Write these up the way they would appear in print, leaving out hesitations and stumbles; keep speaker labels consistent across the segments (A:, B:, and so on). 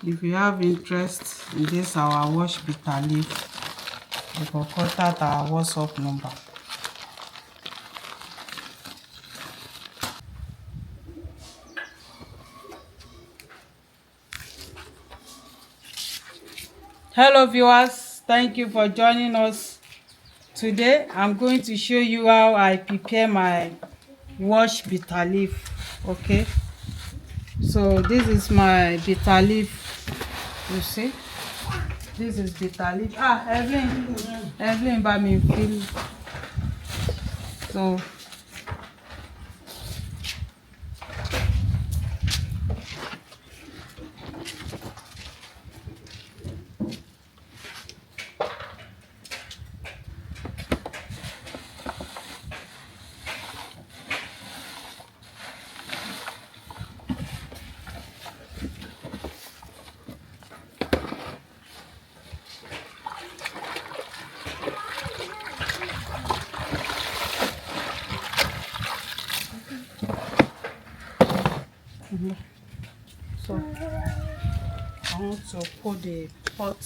A: If you have interest in this our wash bitter leaf, you can contact our WhatsApp number. Hello viewers, thank you for joining us. Today I'm going to show you how I prepare my wash bitter leaf. Okay, so this is my bitter leaf. You see, this is bitter leaf. Evelyn by me feel. So I want to put the pot.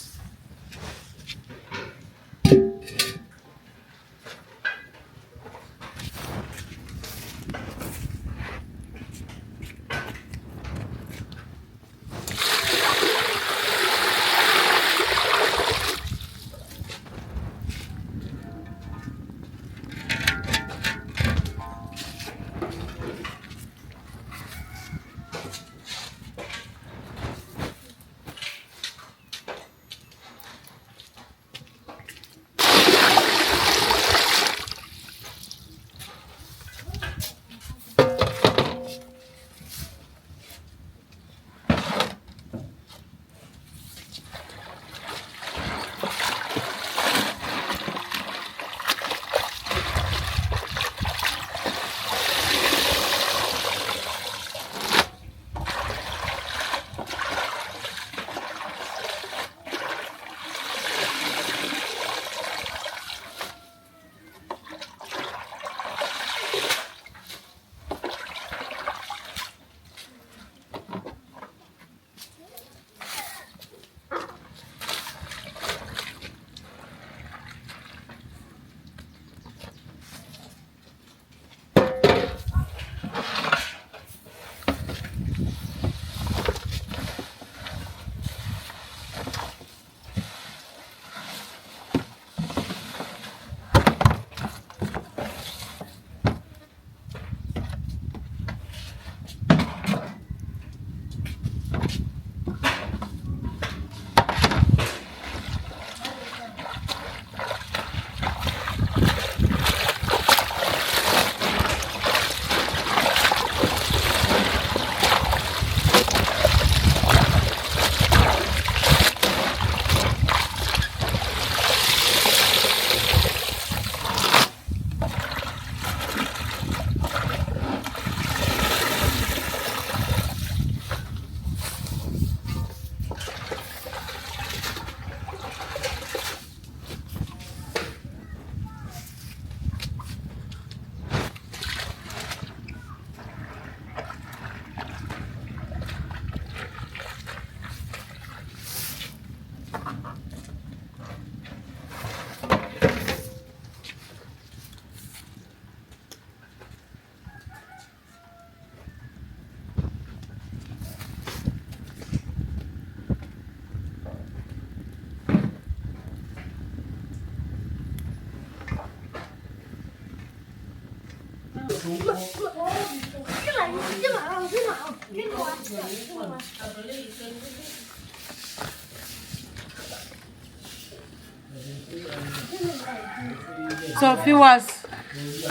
A: So viewers,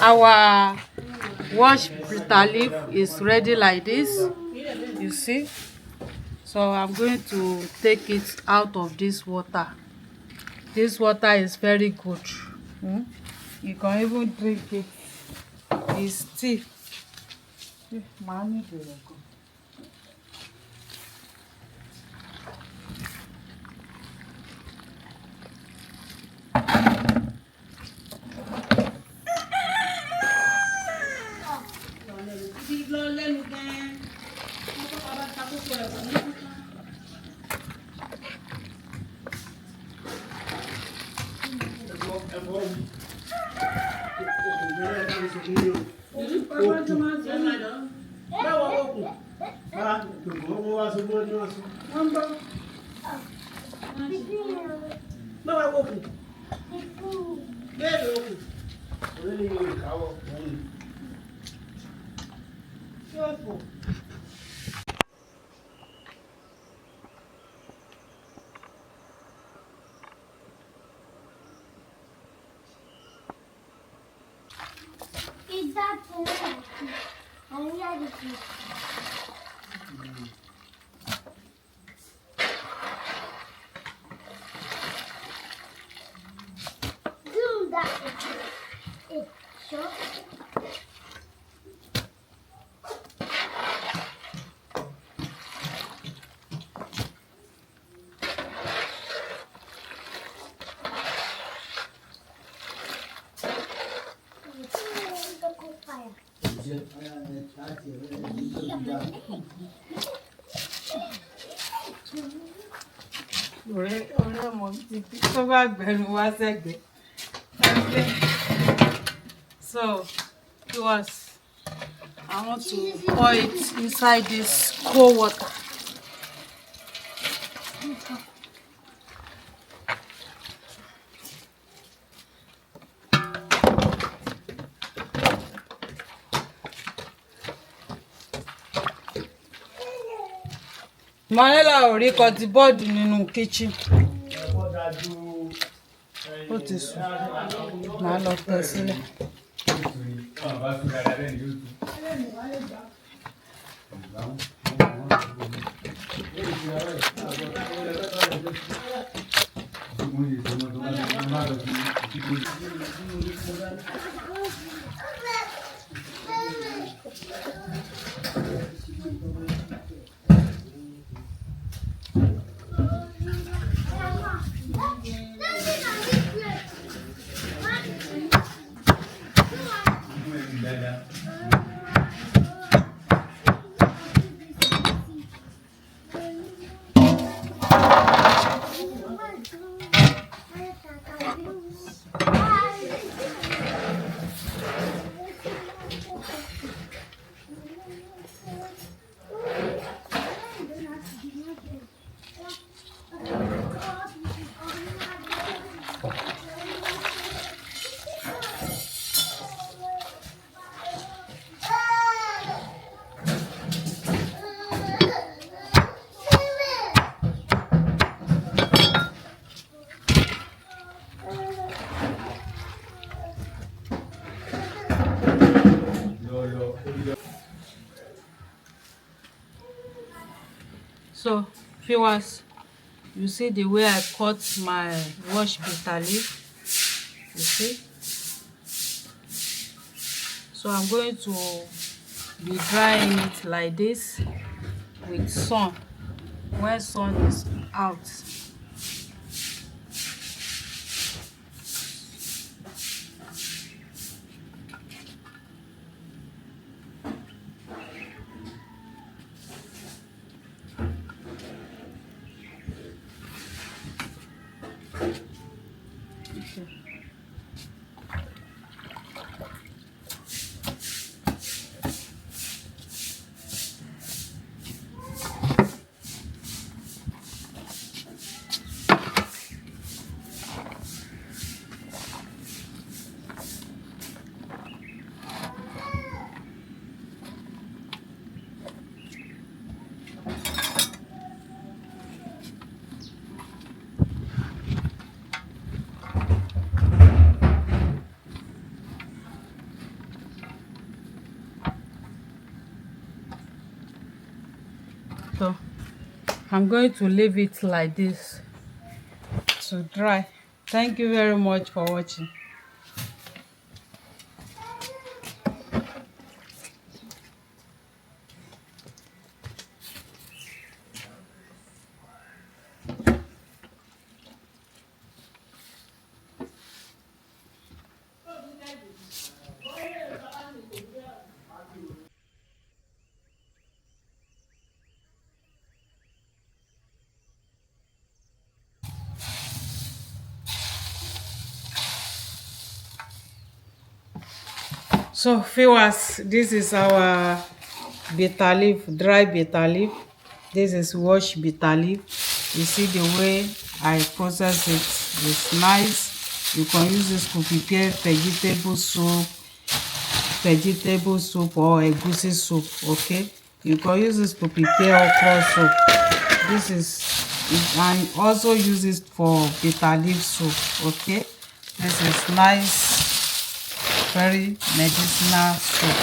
A: our wash bitter leaf is ready like this, you see. So I'm going to take it out of this water. This water is very good. You can even drink it. It's tea. So viewers, I want to pour it inside this cold water. Manila ò rí kọtí bọ́ọ̀dù nínú kitchen. Ó ti sùn. Màá lọ tẹ̀ sílẹ̀. So viewers, you see the way I cut my wash bitter leaf, you see. So I'm going to be drying it like this with sun when sun is out. So I'm going to leave it like this to dry. Thank you very much for watching. So viewers, this is our bitter leaf, dry bitter leaf. This is washed bitter leaf. You see the way I process it is nice. You can use this to prepare vegetable soup or egusi soup. Okay, you can use this to prepare okra soup. This is, you can also use it for bitter leaf soup. Okay, this is nice, very medicinal soup.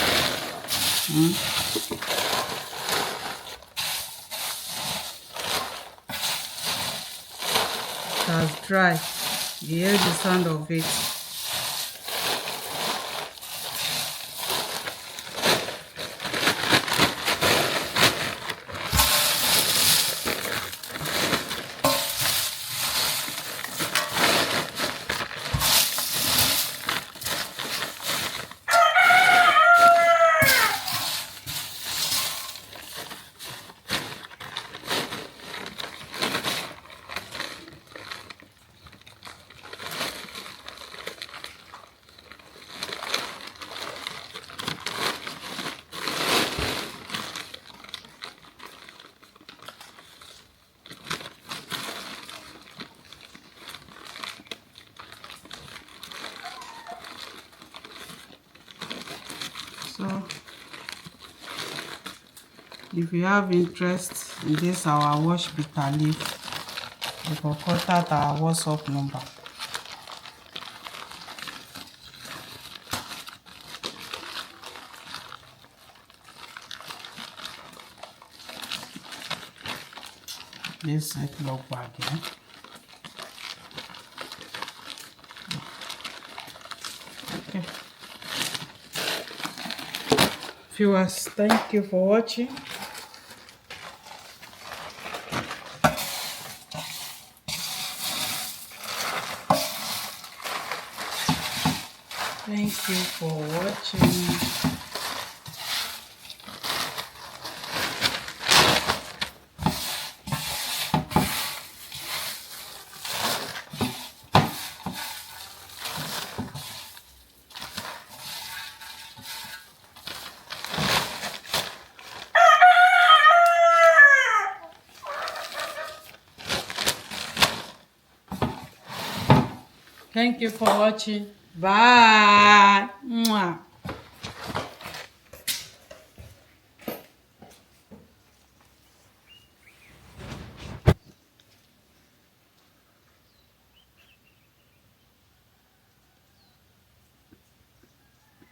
A: That's dry. You hear the sound of it. So if you have interest in this our wash bitter leaf, you can contact our WhatsApp number. This look back here. Okay. Viewers, thank you for watching. Thank you for watching. Thank you for watching. Bye.